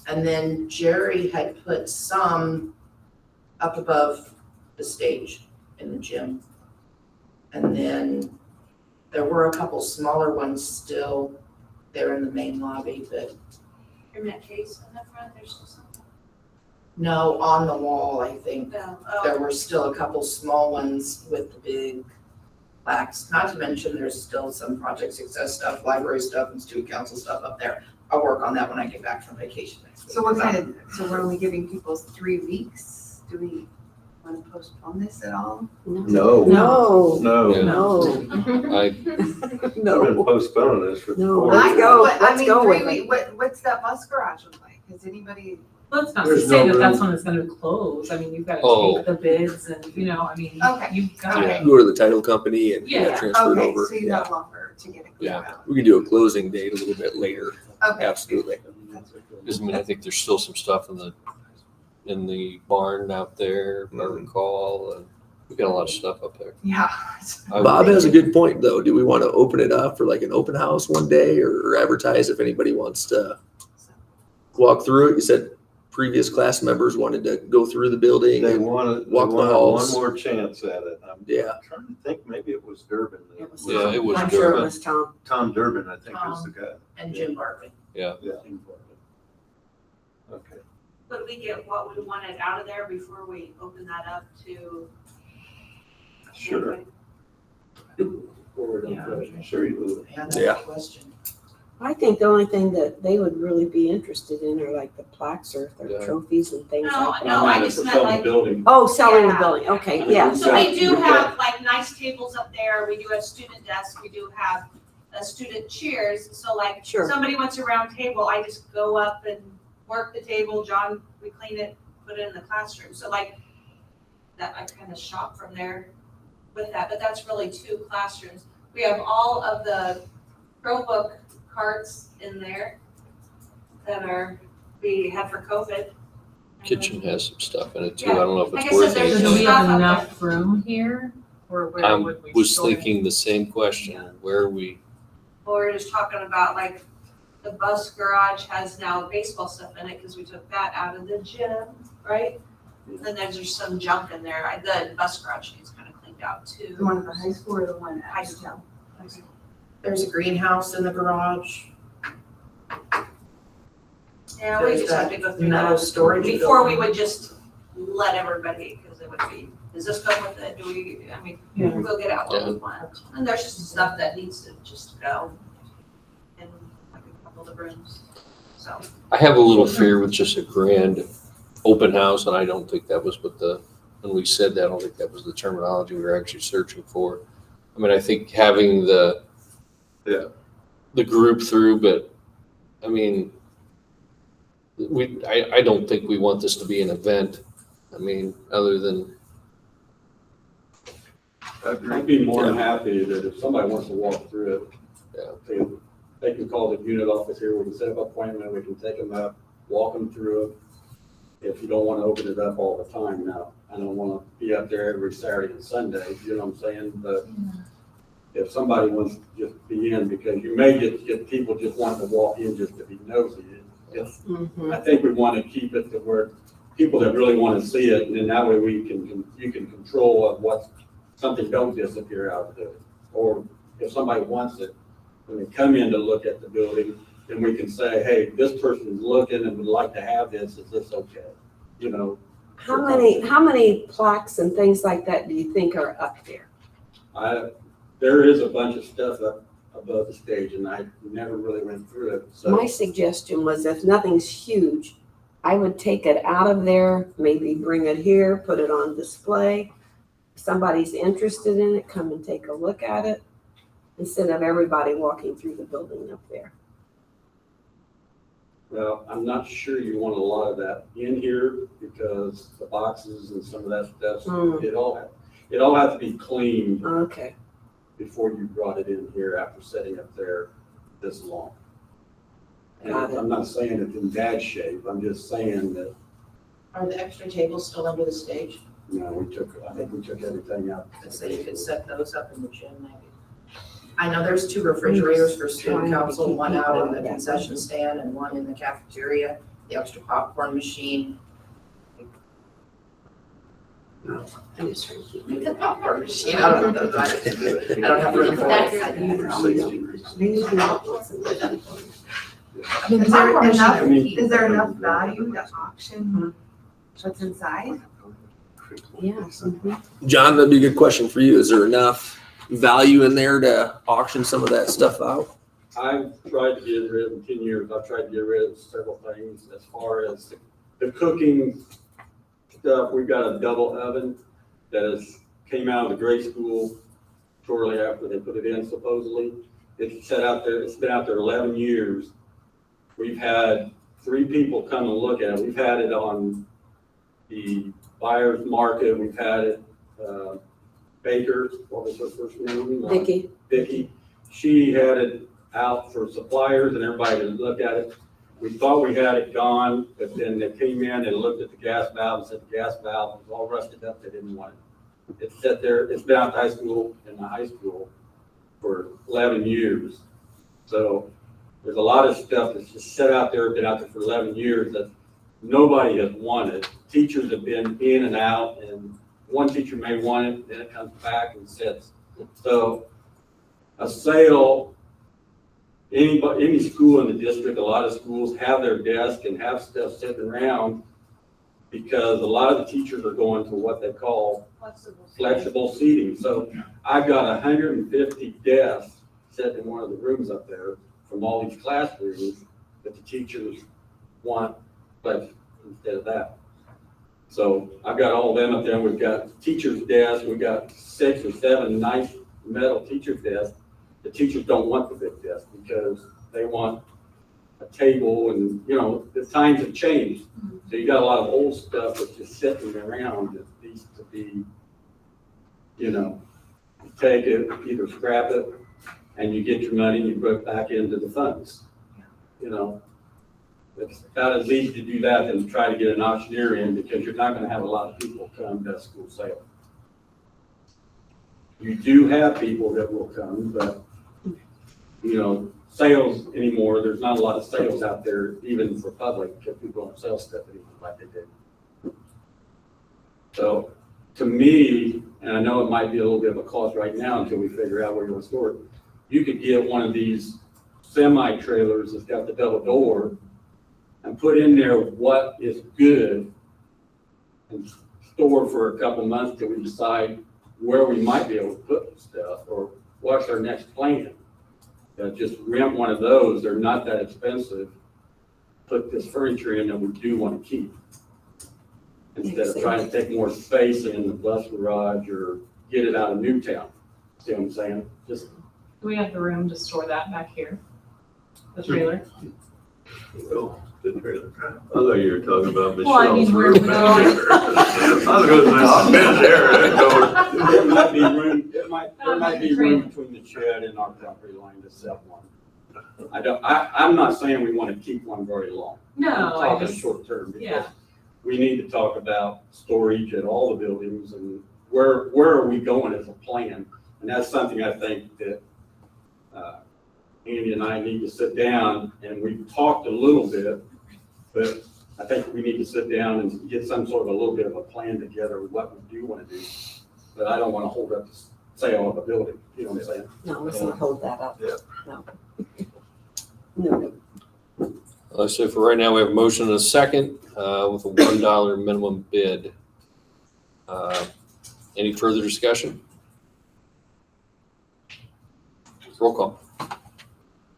And then Jerry had put some up above the stage in the gym. And then there were a couple smaller ones still there in the main lobby, but In that case, in the front, there's still something. no, on the wall, I think. No, There were still a couple small ones with the big plaques. Not to mention, there's still some Project Success stuff, library stuff, and student council stuff up there. I'll work on that when I get back from vacation next week. So what are we giving people 3 weeks? Do we want to postpone this at all? No. No. No. No. I, I've been No. postponing this for No. 4 I years. know, go. but I Let's mean, go 3 with it. weeks, what's that bus garage look like? Has anybody? Well, it's not to There's say no that that's room. when it's gonna close. I mean, you've gotta Oh. take the bids and, I mean, Okay. you've got. Okay. Go to the title company and Yeah. transfer it Okay, over. so you have longer to get it cleared Yeah. out. We can do a closing date a little bit later. Okay. Absolutely. because I mean, I think there's still some stuff in the barn out there, if I recall, and we've got a lot of stuff up there. Yeah. Bob has a good point, though. Do we want to open it up for like an open house one day or advertise if anybody wants to walk through it? You said previous class members wanted to go through the building. They and wanted, they walk the wanted halls. one more chance at it. I'm Yeah. trying to think, maybe it was Durbin. It was Yeah, it was I'm sure it Durbin. was Tom. Tom Durbin, I think is the guy. And Jim Bartley. Yeah. Okay. Could we get what we wanted out of there before we open that up to? Sure. Sure you would. Yeah, that's Yeah. a question. I think the only thing that they would really be interested in are like the plaques or their Yeah. trophies and things No, like that. no, I just meant like, building. Oh, selling the Yeah. building. Okay, yeah. so we do have like nice tables up there, we do have student desks, we do have student chairs, so like, Sure. somebody wants a round table, I just go up and work the table, John, we clean it, put it in the classroom, so like, that I kind of shop from there with that, but that's really 2 classrooms. We have all of the Chromebook carts in there that we had for COVID. Kitchen has some stuff in it too. Yeah. I don't know if Like it's I worth said, there's So it. do we stuff have up enough room here, or where would we? Was store it? thinking the same question, where are we, Or just talking about like, the bus garage has now baseball stuff in it, because we took that out of the gym, right? And then there's just some junk in there, the bus garage needs kind of cleaned out too. The one at the high school or the one at High the school. town? There's a greenhouse in the garage. Yeah, we There's just have to go that through metal that storage before we building. would just let everybody, because it would be, does this go with it, do we, I mean, Yeah. we'll get out what we want. And there's just stuff that needs to just go in like a couple of the rooms, so. I have a little fear with just a grand open house, and I don't think that was when we said that, I don't think that was the terminology we were actually searching for. I mean, I think having the group through, but I mean, I don't think we want this to be an event. I mean, other than, I'd be more than happy that if somebody wants to walk through it, they can call the unit office here, we can set up an appointment, we can take them up, walk them through it. If you don't want to open it up all the time now, I don't want to be up there every Saturday and Sunday, you know what I'm saying? But if somebody wants to just be in, because you may get people just wanting to walk in just to be nosy. Mhm. I think we want to keep it to where people that really want to see it, and then that way you can control of what, something don't disappear out of it. Or if somebody wants it, when they come in to look at the building, then we can say, hey, this person's looking and would like to have this, is this okay? You know, How many plaques and things like that do you think are up there? there is a bunch of stuff up above the stage, and I never really went through it, so. My suggestion was if nothing's huge, I would take it out of there, maybe bring it here, put it on display. If somebody's interested in it, come and take a look at it instead of everybody walking through the building up there. Well, I'm not sure you want a lot of that in here because the boxes and some of that stuff, it all has to be cleaned Okay. before you brought it in here after setting up there this long. And Got it. I'm not saying it's in bad shape, I'm just saying that, Are the extra tables still under the stage? you know, I think we took everything out. So you could set those up in the gym maybe. I know there's 2 refrigerators for student council, one out in the concession stand and one in the cafeteria, the extra popcorn machine. I'm just trying to keep The popcorn machine, I don't know, I don't have room for that. I mean, Is there enough value to auction what's inside? Yes. John, that'd be a good question for you. Is there enough value in there to auction some of that stuff out? I've tried to get rid of, in 10 years, I've tried to get rid of several things as far as the cooking stuff. We've got a double oven that came out of the grade school shortly after they put it in supposedly. It's set out there, it's been out there 11 years. We've had 3 people come and look at it. We've had it on the buyer's market. We've had it, Baker, what was her first name? Vicky. She had it out for suppliers and everybody looked at it. We thought we had it gone, but then they came in and looked at the gas valve and said the gas valve was all rusted up. They didn't want it. It's sat there, it's been out in the high school for 11 years. So there's a lot of stuff that's just set out there, been out there for 11 years that nobody has wanted. Teachers have been in and out, and one teacher may want it, then it comes back and sits. So a sale, any school in the district, a lot of schools have their desk and have stuff sitting around because a lot of the teachers are going to what they call flexible seating. So I've got 150 desks sitting in one of the rooms up there from all these classrooms that the teachers want flexible instead of that. So I've got all of them up there. We've got teachers' desks. We've got 6 or 7 nice metal teachers' desks. The teachers don't want the big desk because they want a table, and you know the times have changed. So you got a lot of old stuff that's just sitting around that needs to be, you know, you take it, either scrap it, and you get your money and you put it back into the funds. You know, it's about as easy to do that than to try to get an auctioneer in because you're not going to have a lot of people come to a school sale. You do have people that will come, but you know, sales anymore, there's not a lot of sales out there, even for public, because people don't sell stuff anymore like they did. So to me, and I know it might be a little bit of a cost right now until we figure out where you're going to store it, you could get one of these semi-trailers that's got the double door and put in there what is good and store for a couple months till we decide where we might be able to put stuff or what's our next plan. Just rent one of those. They're not that expensive. Put this furniture in that we do want to keep instead of trying to take more space in the bus garage or get it out of Newtown. See what I'm saying? Just Do we have the room to store that back here? The trailer? Oh, the trailer. I thought you were talking about Well, I mean, Michelle's where room. we I was going to say, I've been there. there might be room. There might be room between the shed and our property line to sell one. I'm not saying we want to keep one very long. No, I'm I talking just, short term because yeah. we need to talk about storage at all the buildings and where are we going as a plan? And that's something I think that Andy and I need to sit down, and we've talked a little bit, but I think we need to sit down and get some sort of a little bit of a plan together of what we do want to do. But I don't want to hold up the sale of a building, you know what I'm saying? No, let's not hold that up. Yeah. No. No. So for right now, we have a motion and a second with a $1 minimum bid. Any further discussion? Roll call.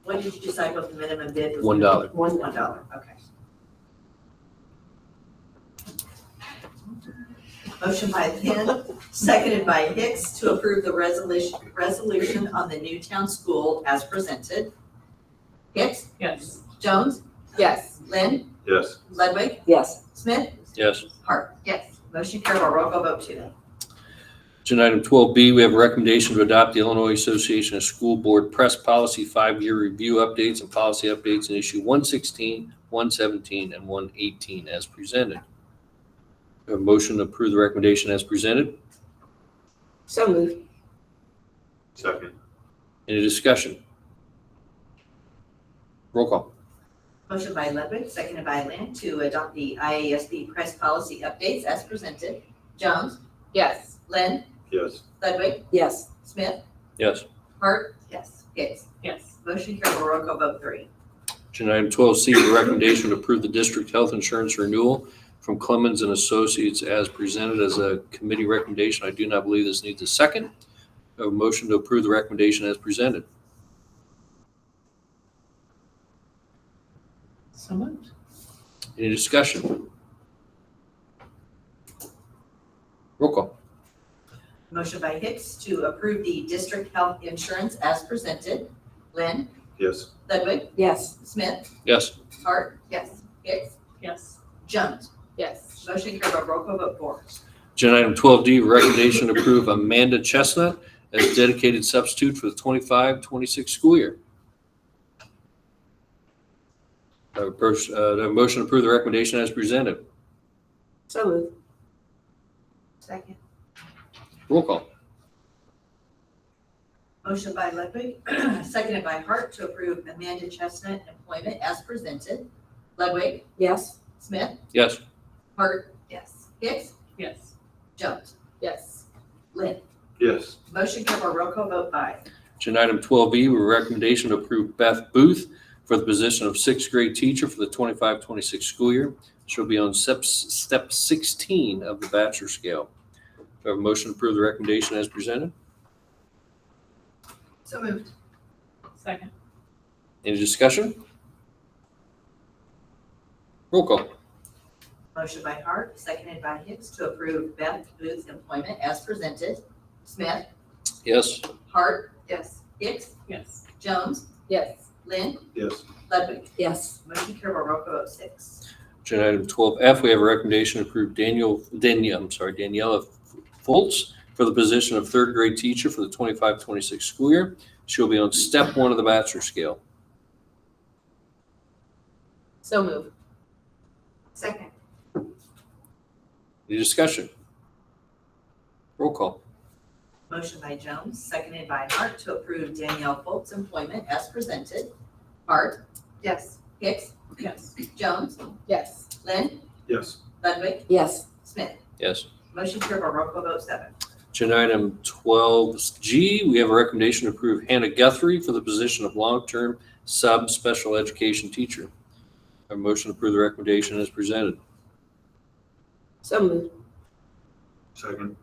What did you decide what the minimum bid was? $1. $1, okay. Motion by Penn, seconded by Hicks to approve the resolution on the Newtown School as presented. Hicks, Yes. Jones, Yes. Lynn, Yes. Ludwig, Yes. Smith, Yes. Hart. Yes. Motion carried by roll call vote 2. Agenda item 12B, we have a recommendation to adopt the Illinois Association of School Board Press Policy 5-year review updates and policy updates in issue 116, 117, and 118 as presented. A motion to approve the recommendation as presented. So moved. Second. Any discussion? Roll call. Motion by Ludwig, seconded by Lynn to adopt the IASB press policy updates as presented. Jones, Yes. Lynn, Yes. Ludwig, Yes. Smith, Yes. Hart. Yes. Hicks. Yes. Motion carried by roll call vote 3. Agenda item 12C, the recommendation to approve the district health insurance renewal from Clemens and Associates as presented as a committee recommendation. I do not believe this needs a second. A motion to approve the recommendation as presented. So moved. Any discussion? Roll call. Motion by Hicks to approve the district health insurance as presented. Lynn, Yes. Ludwig, Yes. Smith, Yes. Hart. Yes. Hicks, Yes. Jones. Yes. Motion carried by roll call vote 4. Agenda item 12D, recommendation to approve Amanda Chestnut as dedicated substitute for the 25-26 school year. A motion to approve the recommendation as presented. So moved. Second. Roll call. Motion by Ludwig, seconded by Hart to approve Amanda Chestnut employment as presented. Ludwig, Yes. Smith, Yes. Hart, Yes. Hicks, Yes. Jones. Yes. Lynn. Yes. Motion carried by roll call vote 5. Agenda item 12B, with a recommendation to approve Beth Booth for the position of 6th grade teacher for the 25-26 school year. She'll be on step 16 of the bachelor scale. Do I have a motion to approve the recommendation as presented? So moved. Second. Any discussion? Roll call. Motion by Hart, seconded by Hicks to approve Beth Booth's employment as presented. Smith, Yes. Hart, Yes. Hicks, Yes. Jones, Yes. Lynn, Yes. Ludwig. Yes. Motion carried by roll call vote 6. Agenda item 12F, we have a recommendation to approve Daniela Foltz for the position of 3rd grade teacher for the 25-26 school year. She'll be on step 1 of the bachelor scale. So moved. Second. Any discussion? Roll call. Motion by Jones, seconded by Hart to approve Danielle Folt's employment as presented. Hart, Yes. Hicks, Yes. Jones, Yes. Lynn, Yes. Ludwig, Yes. Smith. Yes. Motion carried by roll call vote 7. Agenda item 12G, we have a recommendation to approve Hannah Guthrie for the position of long-term sub-special education teacher. A motion to approve the recommendation as presented. So moved. Second.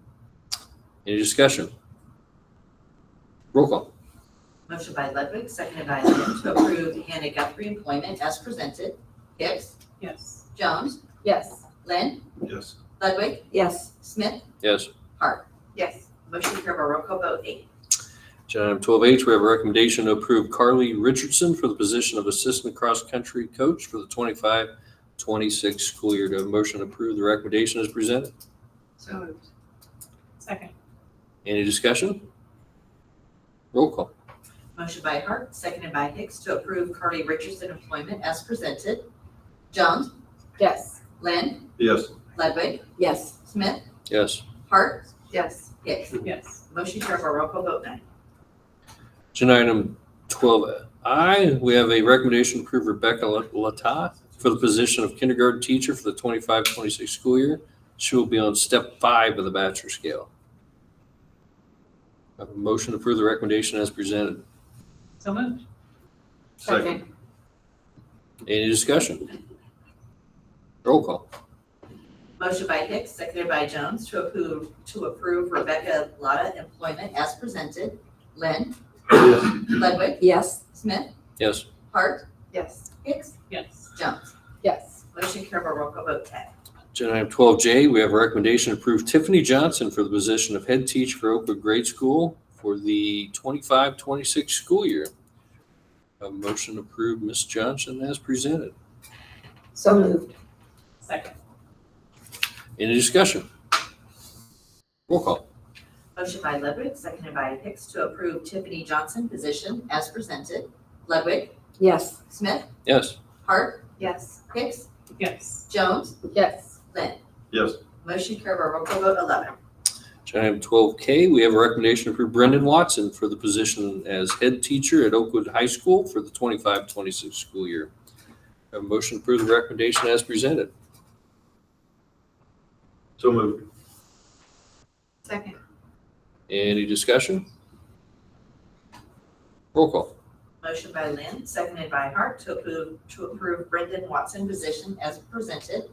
Any discussion? Roll call. Motion by Ludwig, seconded by Lynn to approve Hannah Guthrie employment as presented. Hicks, Yes. Jones, Yes. Lynn, Yes. Ludwig, Yes. Smith, Yes. Hart. Yes. Motion carried by roll call vote 8. Agenda item 12H, we have a recommendation to approve Carly Richardson for the position of assistant cross-country coach for the 25-26 school year. Do I have a motion to approve the recommendation as presented? So moved. Second. Any discussion? Roll call. Motion by Hart, seconded by Hicks to approve Carly Richardson employment as presented. Jones, Yes. Lynn, Yes. Ludwig, Yes. Smith, Yes. Hart, Yes. Hicks. Yes. Motion carried by roll call vote 9. Agenda item 12I, we have a recommendation to approve Rebecca Lata for the position of kindergarten teacher for the 25-26 school year. She will be on step 5 of the bachelor scale. I have a motion to approve the recommendation as presented. So moved. Second. Any discussion? Roll call. Motion by Hicks, seconded by Jones to approve Rebecca Lotta employment as presented. Lynn, Yes. Ludwig, Yes. Smith, Yes. Hart, Yes. Hicks, Yes. Jones. Yes. Motion carried by roll call vote 10. Agenda item 12J, we have a recommendation to approve Tiffany Johnson for the position of head teacher for Oakwood Grade School for the 25-26 school year. A motion to approve Ms. Johnson as presented. So moved. Second. Any discussion? Roll call. Motion by Ludwig, seconded by Hicks to approve Tiffany Johnson position as presented. Ludwig, Yes. Smith, Yes. Hart, Yes. Hicks, Yes. Jones, Yes. Lynn. Yes. Motion carried by roll call vote 11. Agenda item 12K, we have a recommendation to approve Brendan Watson for the position as head teacher at Oakwood High School for the 25-26 school year. Have a motion to approve the recommendation as presented. So moved. Second. Any discussion? Roll call. Motion by Lynn, seconded by Hart to approve Brendan Watson position as presented.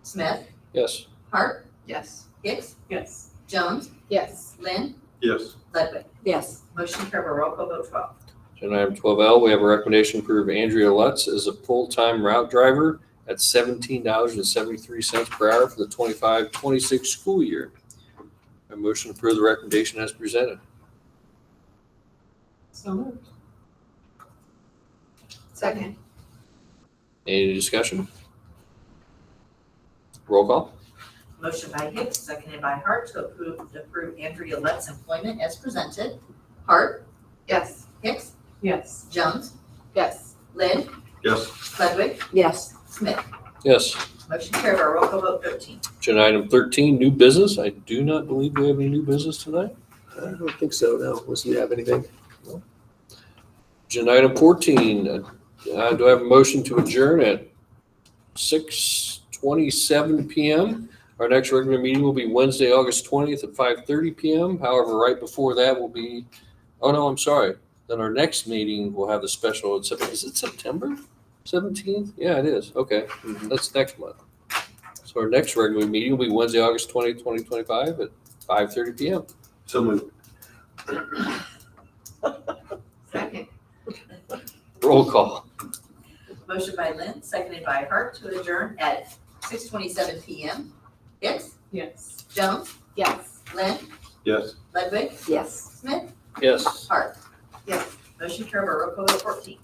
Smith, Yes. Hart, Yes. Hicks, Yes. Jones, Yes. Lynn, Yes. Ludwig. Yes. Motion carried by roll call vote 12. Agenda item 12L, we have a recommendation to approve Andrea Lutz as a full-time route driver at $17.73 per hour for the 25-26 school year. A motion to approve the recommendation as presented. So moved. Second. Any discussion? Roll call. Motion by Hicks, seconded by Hart to approve Andrea Lett's employment as presented. Hart, Yes. Hicks, Yes. Jones, Yes. Lynn, Yes. Ludwig, Yes. Smith. Yes. Motion carried by roll call vote 13. Agenda item 13, new business. I do not believe we have any new business tonight. I don't think so, no, unless we have anything. Agenda item 14, do I have a motion to adjourn at 6:27 PM? Our next regular meeting will be Wednesday, August 20th at 5:30 PM. However, right before that will be, oh no, I'm sorry. Then our next meeting will have the special, is it September 17th? Yeah, it is. Okay, that's next month. So our next regular meeting will be Wednesday, August 20th, 2025 at 5:30 PM. So moved. Second. Roll call. Motion by Lynn, seconded by Hart to adjourn at 6:27 PM. Hicks, Yes. Jones, Yes. Lynn, Yes. Ludwig, Yes. Smith, Yes. Hart. Yes. Motion carried by roll call vote 14.